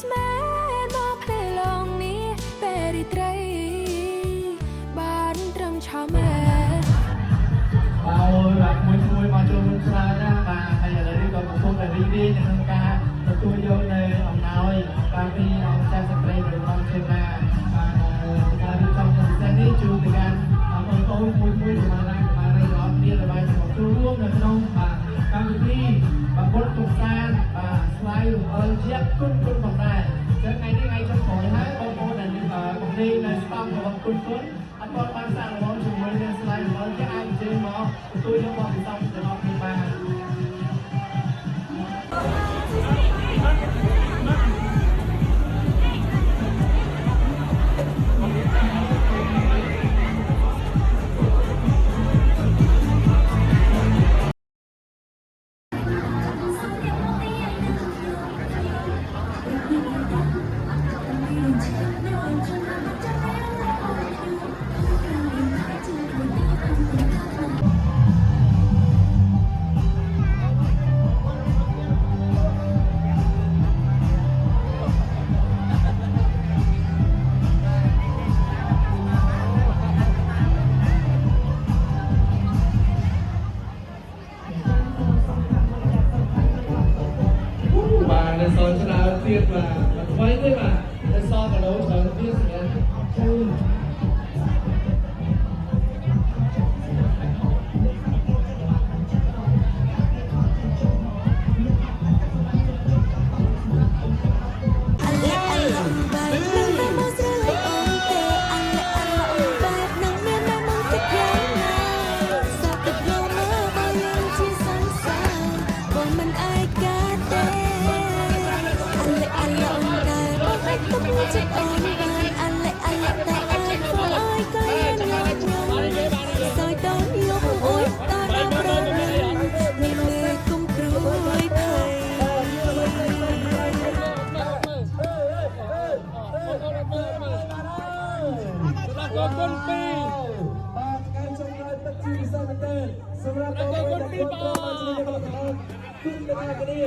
ស្មែមកពេលឡងនេះពេលរីត្រីបានត្រឹមឆោមែបាទមួយមកចូលរួមឆ្លើយណាបាទហើយឥឡូវនេះក៏កំពុងតែរីករាយក្នុងការទទួលយកនៅអំណោយបាទពីអង្គការស្ត្រីរបស់ខ្ញុំបាទការរៀបចំពិសេសនេះជួយទៅកាន់បងប្អូនមួយរបស់រាជបាលរដ្ឋមានអ្វីមកចូលរួមនៅក្នុងបាទកម្មវិធីប្រពន្ធទុកសានបាទស្លាយរំអិលជាគុណផងដែរចឹងថ្ងៃនេះថ្ងៃចុងក្រោយហើយបងប្អូនដែលកំលេងនៅស្តង់របស់គុណអត់ទាន់បានសាកល្បងជាមួយនឹងស្លាយរំអិលជាអាចជើងមកទទួលយកបទពិសោធន៍របស់គ្នាបាននៅសល់ច្រើនទៀតបាទថ្មីទេបាទនៅសល់កដោច្រើនទៀតសម្រាប់ជូនគុណពីបាទការចុងក្រោយទឹកជាពិសេសមែនទែនសម្រាប់បងប្អូនដែលគ្រប់គ្រងមកជួយដល់គុណដល់គ្នា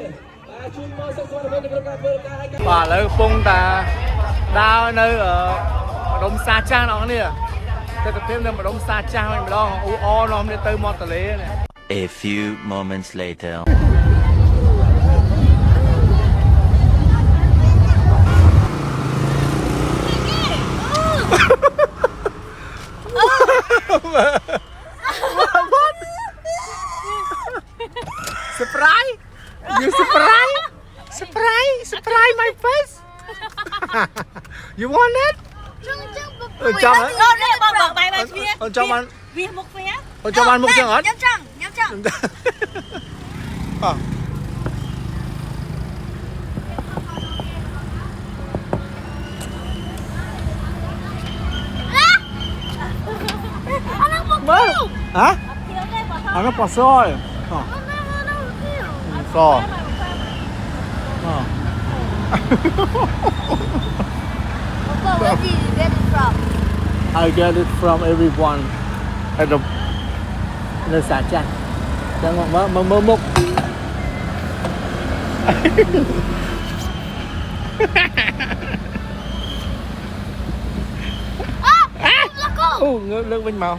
បាទជួយមកសុខសប្បាយក្នុងការធ្វើការឲ្យបាទឥឡូវកំពុងតែដើរនៅម្ដុំសាចាស់អ្នកនរទិដ្ឋភាពនៅម្ដុំសាចាស់វិញម្ដងអ៊ូអនាំគ្នាទៅមាត់ទន្លេនេះ A few moments later What? Surprise? You surprise? Surprise my face? You want it? Cho hả? Bọc bài bài phía. Cho bạn. Vì một phía. Cho bạn một chân hả? Nhắm trăng. Hả? Nó bỏ xôi. Xò. Where did you get it from? I get it from everyone at the xã chanh. Chẳng mơ mục. Nước bên màu.